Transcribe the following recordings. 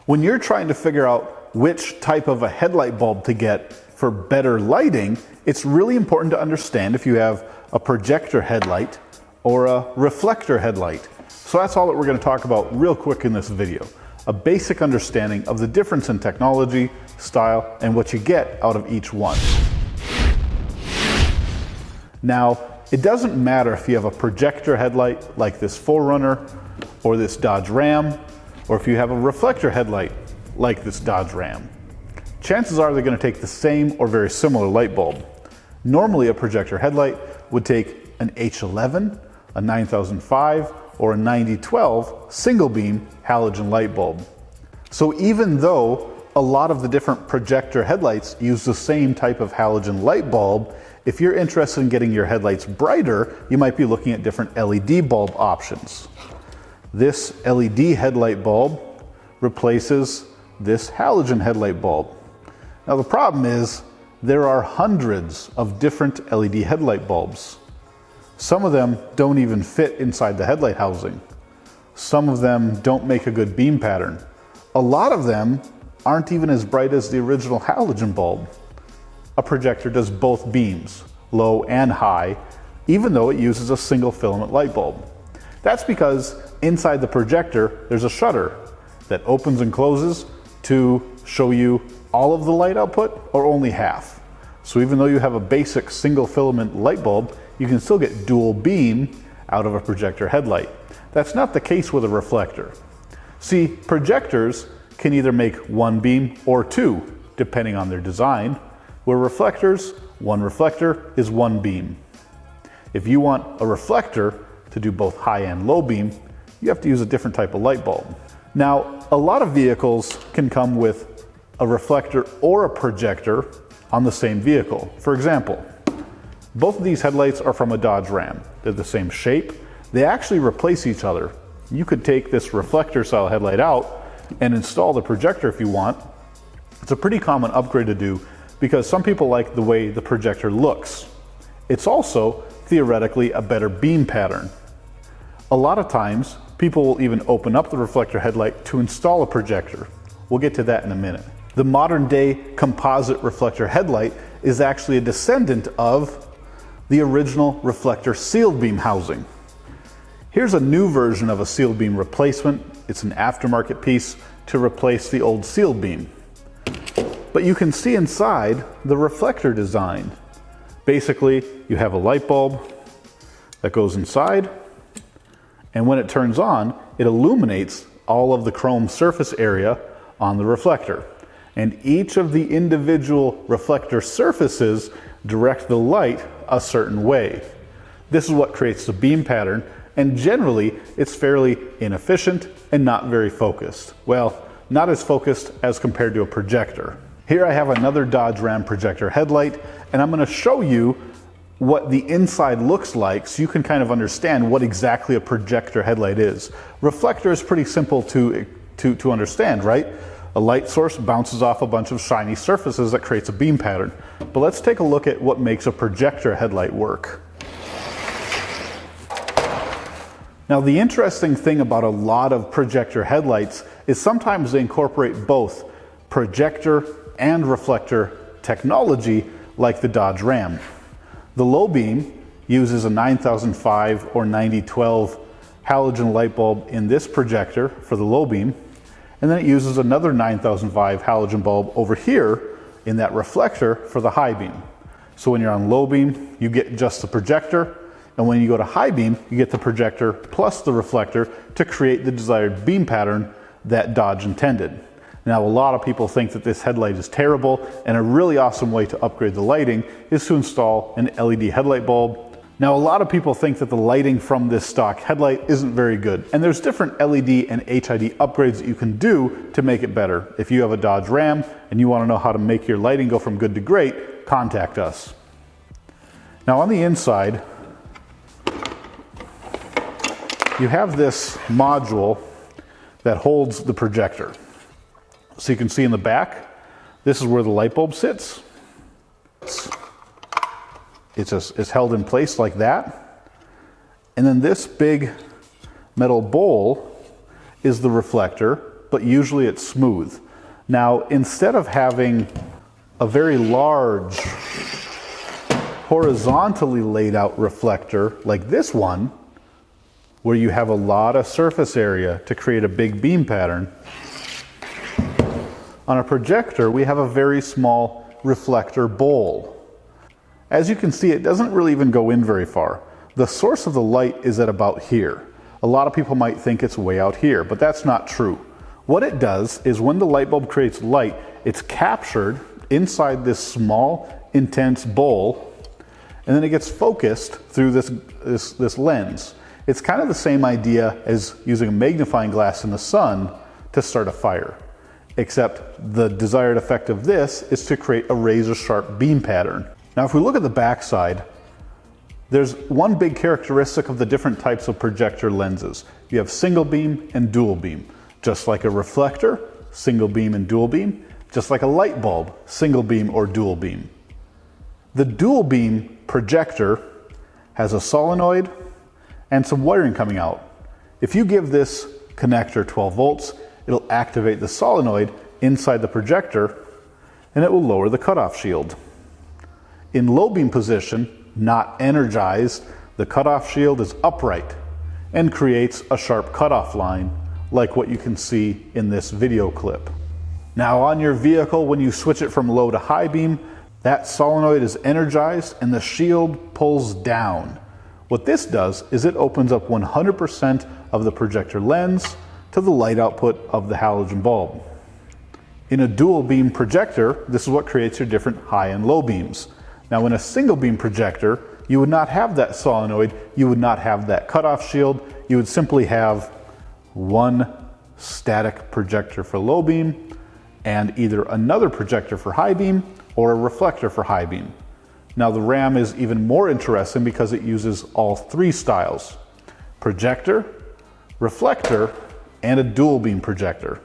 When you're trying to figure out which type of a headlight bulb to get for better lighting, it's really important to understand if you have a projector headlight or a reflector headlight. So that's all that we're going to talk about real quick in this video. A basic understanding of the difference in technology, style, and what you get out of each one. Now, it doesn't matter if you have a projector headlight like this 4Runner or this Dodge Ram, or if you have a reflector headlight like this Dodge Ram. Chances are they're going to take the same or very similar light bulb. Normally a projector headlight would take an H11, a 9005, or a 9012 single beam halogen light bulb. So even though a lot of the different projector headlights use the same type of halogen light bulb, if you're interested in getting your headlights brighter, you might be looking at different LED bulb options. This LED headlight bulb replaces this halogen headlight bulb. Now the problem is there are hundreds of different LED headlight bulbs. Some of them don't even fit inside the headlight housing. Some of them don't make a good beam pattern. A lot of them aren't even as bright as the original halogen bulb. A projector does both beams, low and high, even though it uses a single filament light bulb. That's because inside the projector there's a shutter that opens and closes to show you all of the light output or only half. So even though you have a basic single filament light bulb, you can still get dual beam out of a projector headlight. That's not the case with a reflector. See, projectors can either make one beam or two, depending on their design, where reflectors, one reflector is one beam. If you want a reflector to do both high and low beam, you have to use a different type of light bulb. Now, a lot of vehicles can come with a reflector or a projector on the same vehicle. For example, both of these headlights are from a Dodge Ram. They're the same shape. They actually replace each other. You could take this reflector style headlight out and install the projector if you want. It's a pretty common upgrade to do because some people like the way the projector looks. It's also theoretically a better beam pattern. A lot of times people will even open up the reflector headlight to install a projector. We'll get to that in a minute. The modern day composite reflector headlight is actually a descendant of the original reflector sealed beam housing. Here's a new version of a sealed beam replacement. It's an aftermarket piece to replace the old sealed beam. But you can see inside the reflector design. Basically, you have a light bulb that goes inside, and when it turns on, it illuminates all of the chrome surface area on the reflector. And each of the individual reflector surfaces direct the light a certain way. This is what creates the beam pattern, and generally it's fairly inefficient and not very focused. Well, not as focused as compared to a projector. Here I have another Dodge Ram projector headlight, and I'm going to show you what the inside looks like so you can kind of understand what exactly a projector headlight is. Reflector is pretty simple to understand, right? A light source bounces off a bunch of shiny surfaces that creates a beam pattern. But let's take a look at what makes a projector headlight work. Now, the interesting thing about a lot of projector headlights is sometimes they incorporate both projector and reflector technology like the Dodge Ram. The low beam uses a 9005 or 9012 halogen light bulb in this projector for the low beam, and then it uses another 9005 halogen bulb over here in that reflector for the high beam. So when you're on low beam, you get just the projector, and when you go to high beam, you get the projector plus the reflector to create the desired beam pattern that Dodge intended. Now, a lot of people think that this headlight is terrible, and a really awesome way to upgrade the lighting is to install an LED headlight bulb. Now, a lot of people think that the lighting from this stock headlight isn't very good, and there's different LED and HID upgrades that you can do to make it better. If you have a Dodge Ram and you want to know how to make your lighting go from good to great, contact us. Now, on the inside, you have this module that holds the projector. So you can see in the back, this is where the light bulb sits. It's held in place like that. And then this big metal bowl is the reflector but usually it's smooth. Now, instead of having a very large horizontally laid out reflector like this one, where you have a lot of surface area to create a big beam pattern, on a projector we have a very small reflector bowl. As you can see, it doesn't really even go in very far. The source of the light is at about here. A lot of people might think it's way out here, but that's not true. What it does is when the light bulb creates light, it's captured inside this small, intense bowl, and then it gets focused through this lens. It's kind of the same idea as using a magnifying glass in the sun to start a fire, except the desired effect of this is to create a razor sharp beam pattern. Now, if we look at the back side, there's one big characteristic of the different types of projector lenses. You have single beam and dual beam. Just like a reflector, single beam and dual beam. Just like a light bulb, single beam or dual beam. The dual beam projector has a solenoid and some wiring coming out. If you give this connector 12 volts, it'll activate the solenoid inside the projector and it will lower the cutoff shield. In low beam position, not energized, the cutoff shield is upright and creates a sharp cutoff line like what you can see in this video clip. Now, on your vehicle, when you switch it from low to high beam, that solenoid is energized and the shield pulls down. What this does is it opens up 100% of the projector lens to the light output of the halogen bulb. In a dual beam projector, this is what creates your different high and low beams. Now, in a single beam projector, you would not have that solenoid, you would not have that cutoff shield, you would simply have one static projector for low beam and either another projector for high beam or a reflector for high beam. Now, the RAM is even more interesting because it uses all three styles: projector, reflector, and a dual beam projector.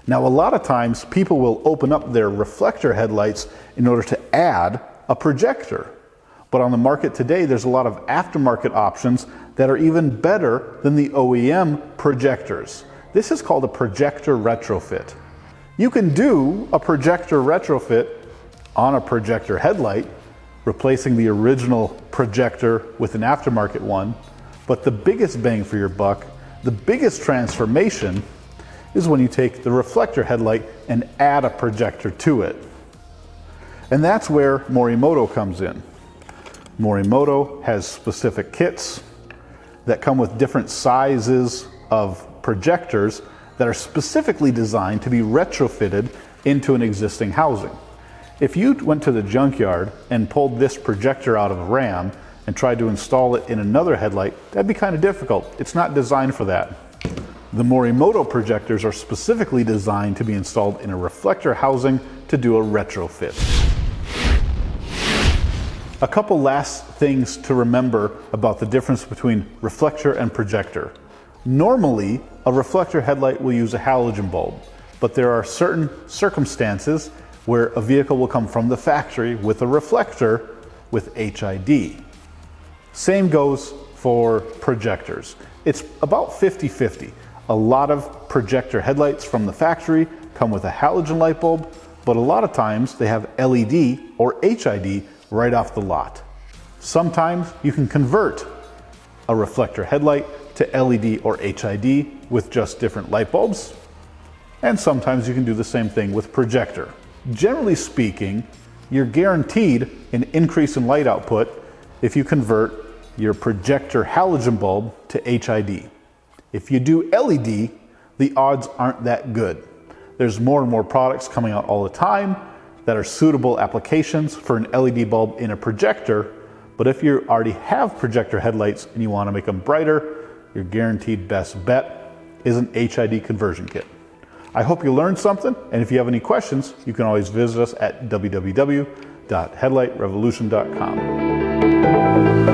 Now, a lot of times people will open up their reflector headlights in order to add a projector. But on the market today, there's a lot of aftermarket options that are even better than the OEM projectors. This is called a projector retrofit. You can do a projector retrofit on a projector headlight, replacing the original projector with an aftermarket one. But the biggest bang for your buck, the biggest transformation, is when you take the reflector headlight and add a projector to it. And that's where Morimoto comes in. Morimoto has specific kits that come with different sizes of projectors that are specifically designed to be retrofitted into an existing housing. If you went to the junkyard and pulled this projector out of a RAM and tried to install it in another headlight, that'd be kind of difficult. It's not designed for that. The Morimoto projectors are specifically designed to be installed in a reflector housing to do a retrofit. A couple last things to remember about the difference between reflector and projector. Normally, a reflector headlight will use a halogen bulb, but there are certain circumstances where a vehicle will come from the factory with a reflector with HID. Same goes for projectors. It's about 50-50. A lot of projector headlights from the factory come with a halogen light bulb, but a lot of times they have LED or HID right off the lot. Sometimes you can convert a reflector headlight to LED or HID with just different light bulbs, and sometimes you can do the same thing with projector. Generally speaking, you're guaranteed an increase in light output if you convert your projector halogen bulb to HID. If you do LED, the odds aren't that good. There's more and more products coming out all the time that are suitable applications for an LED bulb in a projector, but if you already have projector headlights and you want to make them brighter, your guaranteed best bet is an HID conversion kit. I hope you learned something, and if you have any questions, you can always visit us at www.headlightrevolution.com.